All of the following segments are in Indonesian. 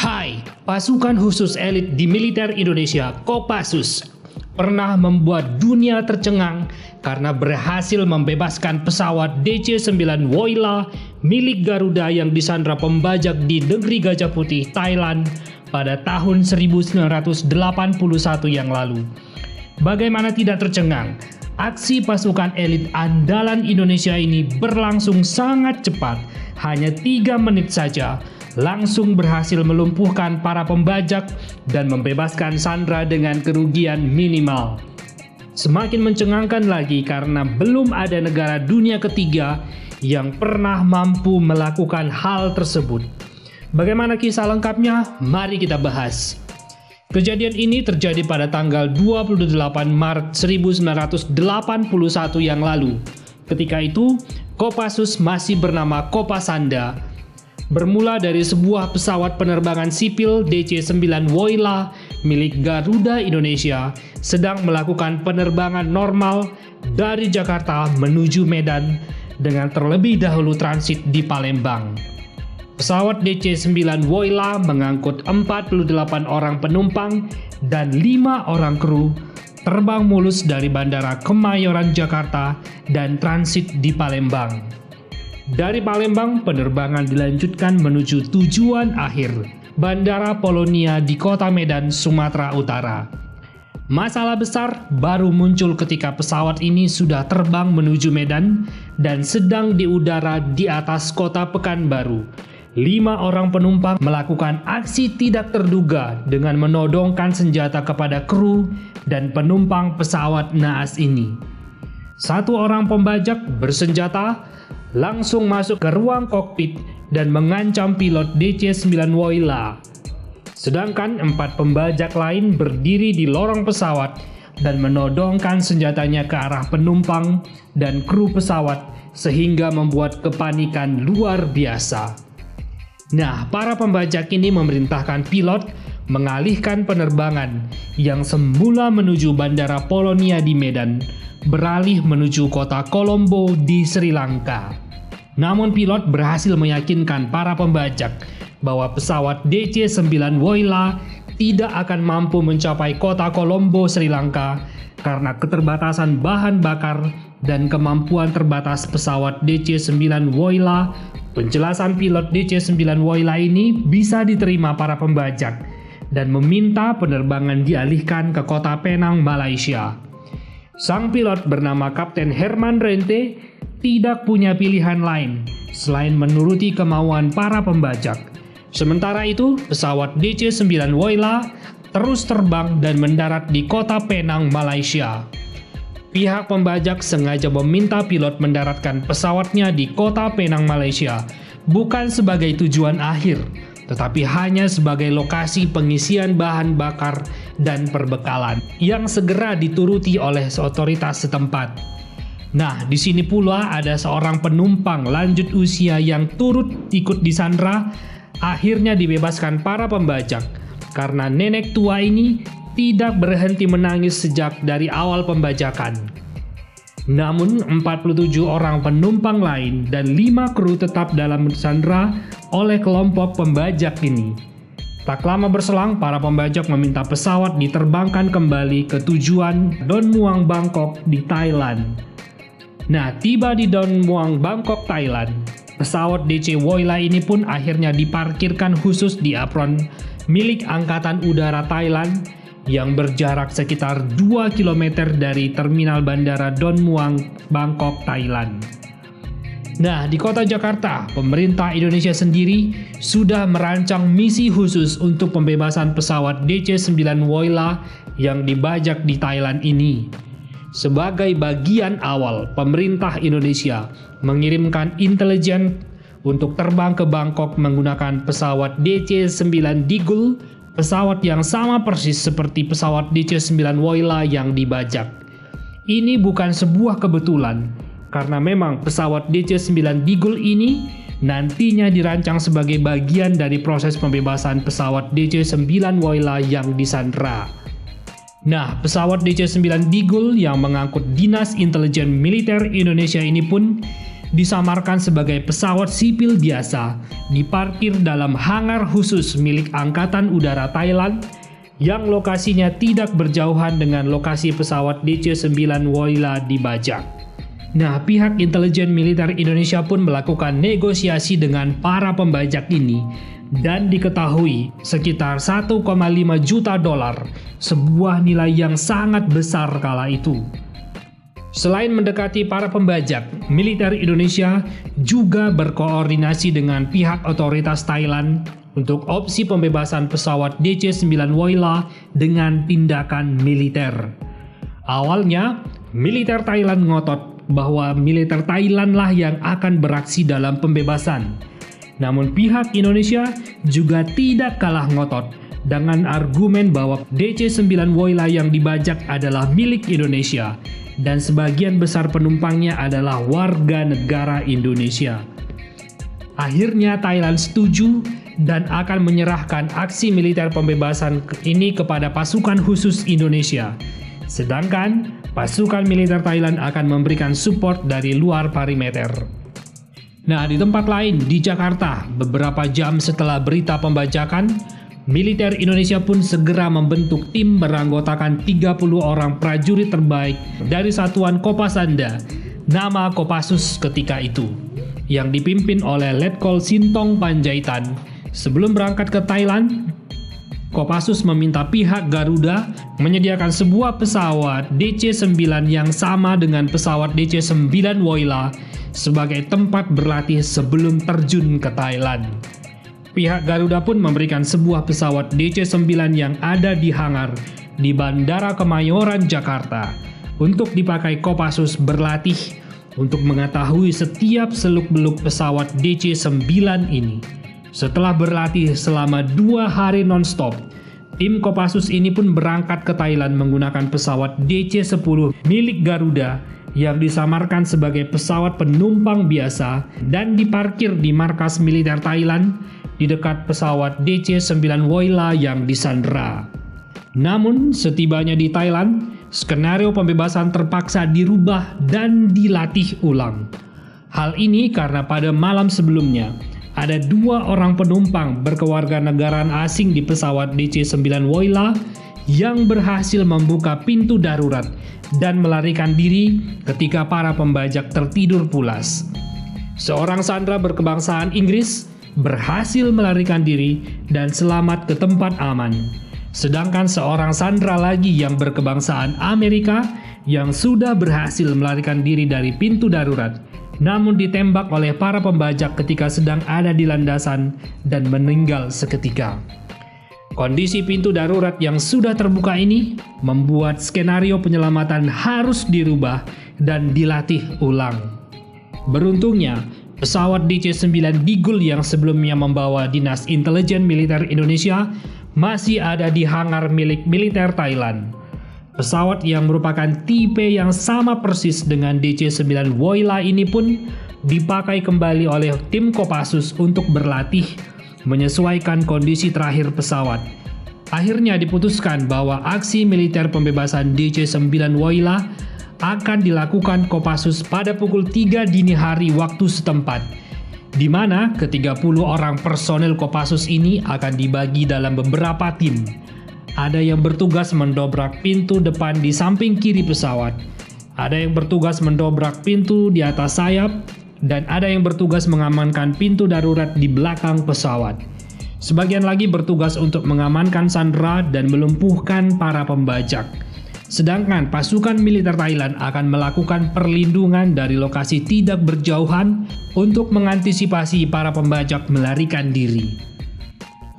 Hai, pasukan khusus elit di militer Indonesia, Kopassus, pernah membuat dunia tercengang karena berhasil membebaskan pesawat DC-9 Woyla milik Garuda yang disandra pembajak di negeri Gajah Putih, Thailand pada tahun 1981 yang lalu. Bagaimana tidak tercengang? Aksi pasukan elit andalan Indonesia ini berlangsung sangat cepat, hanya 3 menit saja, langsung berhasil melumpuhkan para pembajak dan membebaskan sandera dengan kerugian minimal. Semakin mencengangkan lagi karena belum ada negara dunia ketiga yang pernah mampu melakukan hal tersebut. Bagaimana kisah lengkapnya? Mari kita bahas. Kejadian ini terjadi pada tanggal 28 Maret 1981 yang lalu. Ketika itu, Kopassus masih bernama Kopasanda. Bermula dari sebuah pesawat penerbangan sipil DC-9 Woyla milik Garuda Indonesia sedang melakukan penerbangan normal dari Jakarta menuju Medan dengan terlebih dahulu transit di Palembang. Pesawat DC-9 Woyla mengangkut 48 orang penumpang dan 5 orang kru, terbang mulus dari Bandara Kemayoran Jakarta dan transit di Palembang. Dari Palembang, penerbangan dilanjutkan menuju tujuan akhir, Bandara Polonia di Kota Medan, Sumatera Utara. Masalah besar baru muncul ketika pesawat ini sudah terbang menuju Medan dan sedang di udara di atas kota Pekanbaru. 5 orang penumpang melakukan aksi tidak terduga dengan menodongkan senjata kepada kru dan penumpang pesawat naas ini. 1 orang pembajak bersenjata langsung masuk ke ruang kokpit dan mengancam pilot DC-9 Woyla. Sedangkan 4 pembajak lain berdiri di lorong pesawat dan menodongkan senjatanya ke arah penumpang dan kru pesawat sehingga membuat kepanikan luar biasa. Nah, para pembajak ini memerintahkan pilot mengalihkan penerbangan yang semula menuju Bandara Polonia di Medan beralih menuju kota Colombo di Sri Lanka. Namun pilot berhasil meyakinkan para pembajak bahwa pesawat DC-9 Woyla tidak akan mampu mencapai kota Colombo, Sri Lanka karena keterbatasan bahan bakar dan kemampuan terbatas pesawat DC-9 Woyla. Penjelasan pilot DC-9 Woyla ini bisa diterima para pembajak dan meminta penerbangan dialihkan ke kota Penang, Malaysia. Sang pilot bernama Kapten Herman Rente tidak punya pilihan lain selain menuruti kemauan para pembajak. Sementara itu, pesawat DC-9 Woyla terus terbang dan mendarat di kota Penang, Malaysia. Pihak pembajak sengaja meminta pilot mendaratkan pesawatnya di kota Penang, Malaysia, bukan sebagai tujuan akhir, tetapi hanya sebagai lokasi pengisian bahan bakar dan perbekalan yang segera dituruti oleh otoritas setempat. Nah, di sini pula ada seorang penumpang lanjut usia yang turut ikut disandra, akhirnya dibebaskan para pembajak karena nenek tua ini tidak berhenti menangis sejak dari awal pembajakan. Namun 47 orang penumpang lain dan 5 kru tetap dalam sandra oleh kelompok pembajak ini. Tak lama berselang, para pembajak meminta pesawat diterbangkan kembali ke tujuan Don Muang, Bangkok di Thailand. Nah, tiba di Don Muang, Bangkok, Thailand, pesawat DC Woyla ini pun akhirnya diparkirkan khusus di apron milik Angkatan Udara Thailand yang berjarak sekitar 2 km dari terminal bandara Don Muang, Bangkok, Thailand. Nah, di kota Jakarta, pemerintah Indonesia sendiri sudah merancang misi khusus untuk pembebasan pesawat DC-9 Woyla yang dibajak di Thailand ini. Sebagai bagian awal, pemerintah Indonesia mengirimkan intelijen untuk terbang ke Bangkok menggunakan pesawat DC-9 Digul, pesawat yang sama persis seperti pesawat DC-9 Woyla yang dibajak. Ini bukan sebuah kebetulan, karena memang pesawat DC-9 Digul ini nantinya dirancang sebagai bagian dari proses pembebasan pesawat DC-9 Woyla yang disandra. Nah, pesawat DC-9 Digul yang mengangkut Dinas Intelijen Militer Indonesia ini pun disamarkan sebagai pesawat sipil biasa, diparkir dalam hangar khusus milik Angkatan Udara Thailand yang lokasinya tidak berjauhan dengan lokasi pesawat DC-9 Woyla dibajak. Nah, pihak intelijen militer Indonesia pun melakukan negosiasi dengan para pembajak ini dan diketahui sekitar 1,5 juta dolar, sebuah nilai yang sangat besar kala itu. Selain mendekati para pembajak, militer Indonesia juga berkoordinasi dengan pihak otoritas Thailand untuk opsi pembebasan pesawat DC-9 Woyla dengan tindakan militer. Awalnya, militer Thailand ngotot bahwa militer Thailand lah yang akan beraksi dalam pembebasan. Namun pihak Indonesia juga tidak kalah ngotot dengan argumen bahwa DC-9 Woyla yang dibajak adalah milik Indonesia dan sebagian besar penumpangnya adalah warga negara Indonesia. Akhirnya Thailand setuju dan akan menyerahkan aksi militer pembebasan ini kepada pasukan khusus Indonesia. Sedangkan pasukan militer Thailand akan memberikan support dari luar perimeter. Nah, di tempat lain di Jakarta, beberapa jam setelah berita pembajakan, militer Indonesia pun segera membentuk tim beranggotakan 30 orang prajurit terbaik dari Satuan Kopasanda, nama Kopassus ketika itu, yang dipimpin oleh Letkol Sintong Panjaitan. Sebelum berangkat ke Thailand, Kopassus meminta pihak Garuda menyediakan sebuah pesawat DC-9 yang sama dengan pesawat DC-9 Woyla sebagai tempat berlatih sebelum terjun ke Thailand. Pihak Garuda pun memberikan sebuah pesawat DC-9 yang ada di hangar di Bandara Kemayoran, Jakarta untuk dipakai Kopassus berlatih untuk mengetahui setiap seluk-beluk pesawat DC-9 ini. Setelah berlatih selama 2 hari non-stop, tim Kopassus ini pun berangkat ke Thailand menggunakan pesawat DC-10 milik Garuda yang disamarkan sebagai pesawat penumpang biasa dan diparkir di markas militer Thailand di dekat pesawat DC-9 Woyla yang disandera. Namun, setibanya di Thailand, skenario pembebasan terpaksa dirubah dan dilatih ulang. Hal ini karena pada malam sebelumnya, ada 2 orang penumpang berkewarganegaraan asing di pesawat DC-9 Woyla yang berhasil membuka pintu darurat dan melarikan diri ketika para pembajak tertidur pulas. Seorang sandera berkebangsaan Inggris berhasil melarikan diri dan selamat ke tempat aman. Sedangkan seorang sandera lagi yang berkebangsaan Amerika yang sudah berhasil melarikan diri dari pintu darurat, namun ditembak oleh para pembajak ketika sedang ada di landasan dan meninggal seketika. Kondisi pintu darurat yang sudah terbuka ini membuat skenario penyelamatan harus dirubah dan dilatih ulang. Beruntungnya, pesawat DC-9 Bigul yang sebelumnya membawa Dinas Intelijen Militer Indonesia masih ada di hangar milik militer Thailand. Pesawat yang merupakan tipe yang sama persis dengan DC-9 Woyla ini pun dipakai kembali oleh tim Kopassus untuk berlatih menyesuaikan kondisi terakhir pesawat. Akhirnya diputuskan bahwa aksi militer pembebasan DC-9 Woyla akan dilakukan Kopassus pada pukul 3 dini hari waktu setempat, di mana ke-30 orang personel Kopassus ini akan dibagi dalam beberapa tim. Ada yang bertugas mendobrak pintu depan di samping kiri pesawat, ada yang bertugas mendobrak pintu di atas sayap, dan ada yang bertugas mengamankan pintu darurat di belakang pesawat. Sebagian lagi bertugas untuk mengamankan sandera dan melumpuhkan para pembajak. Sedangkan pasukan militer Thailand akan melakukan perlindungan dari lokasi tidak berjauhan untuk mengantisipasi para pembajak melarikan diri.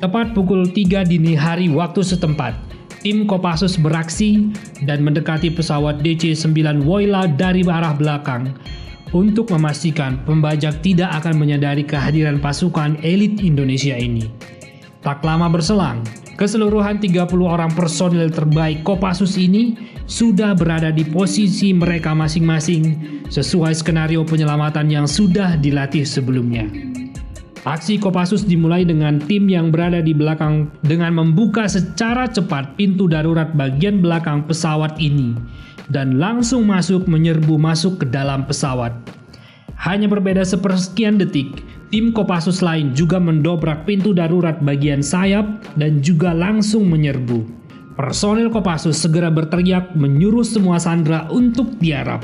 Tepat pukul 3 dini hari waktu setempat, tim Kopassus beraksi dan mendekati pesawat DC-9 Woyla dari arah belakang untuk memastikan pembajak tidak akan menyadari kehadiran pasukan elit Indonesia ini. Tak lama berselang, keseluruhan 30 orang personil terbaik Kopassus ini sudah berada di posisi mereka masing-masing sesuai skenario penyelamatan yang sudah dilatih sebelumnya. Aksi Kopassus dimulai dengan tim yang berada di belakang dengan membuka secara cepat pintu darurat bagian belakang pesawat ini dan langsung menyerbu masuk ke dalam pesawat. Hanya berbeda sepersekian detik, tim Kopassus lain juga mendobrak pintu darurat bagian sayap dan juga langsung menyerbu. Personil Kopassus segera berteriak menyuruh semua sandera untuk tiarap.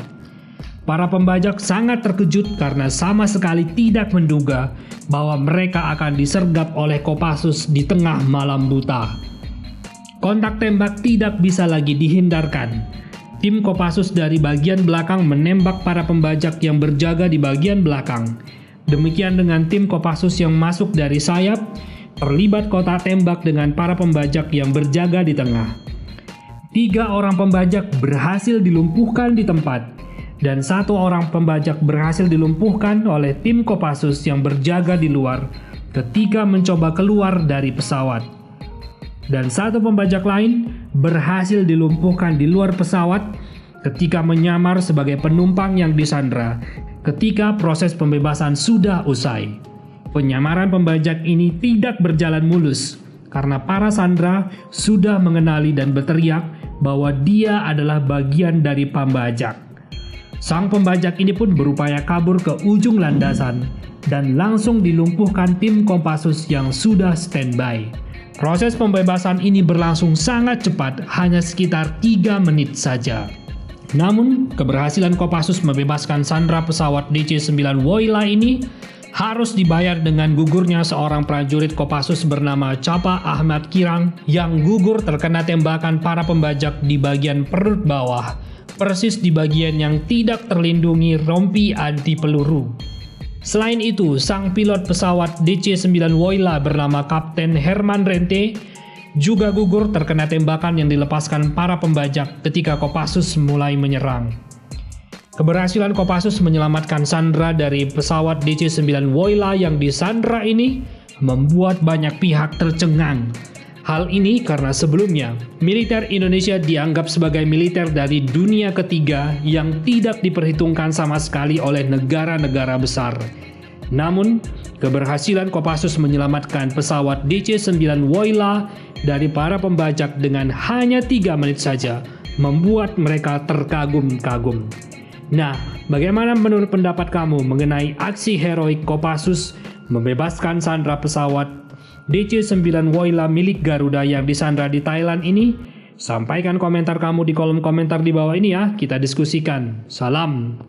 Para pembajak sangat terkejut karena sama sekali tidak menduga bahwa mereka akan disergap oleh Kopassus di tengah malam buta. Kontak tembak tidak bisa lagi dihindarkan. Tim Kopassus dari bagian belakang menembak para pembajak yang berjaga di bagian belakang. Demikian dengan tim Kopassus yang masuk dari sayap, terlibat kotak tembak dengan para pembajak yang berjaga di tengah. 3 orang pembajak berhasil dilumpuhkan di tempat, dan 1 orang pembajak berhasil dilumpuhkan oleh tim Kopassus yang berjaga di luar ketika mencoba keluar dari pesawat. Dan 1 pembajak lain berhasil dilumpuhkan di luar pesawat ketika menyamar sebagai penumpang yang disandra ketika proses pembebasan sudah usai. Penyamaran pembajak ini tidak berjalan mulus karena para sandera sudah mengenali dan berteriak bahwa dia adalah bagian dari pembajak. Sang pembajak ini pun berupaya kabur ke ujung landasan dan langsung dilumpuhkan tim Kopassus yang sudah standby. Proses pembebasan ini berlangsung sangat cepat, hanya sekitar 3 menit saja. Namun, keberhasilan Kopassus membebaskan sandera pesawat DC-9 Woyla ini harus dibayar dengan gugurnya seorang prajurit Kopassus bernama Capa Ahmad Kirang yang gugur terkena tembakan para pembajak di bagian perut bawah, persis di bagian yang tidak terlindungi rompi anti peluru. Selain itu, sang pilot pesawat DC-9 Woyla bernama Kapten Herman Rente juga gugur terkena tembakan yang dilepaskan para pembajak ketika Kopassus mulai menyerang. Keberhasilan Kopassus menyelamatkan sandera dari pesawat DC-9 Woyla yang disandra ini membuat banyak pihak tercengang. Hal ini karena sebelumnya, militer Indonesia dianggap sebagai militer dari dunia ketiga yang tidak diperhitungkan sama sekali oleh negara-negara besar. Namun, keberhasilan Kopassus menyelamatkan pesawat DC-9 Woyla dari para pembajak dengan hanya 3 menit saja membuat mereka terkagum-kagum. Nah, bagaimana menurut pendapat kamu mengenai aksi heroik Kopassus membebaskan sandera pesawat DC-9 Woyla milik Garuda yang disandra di Thailand ini? Sampaikan komentar kamu di kolom komentar di bawah ini ya, kita diskusikan. Salam!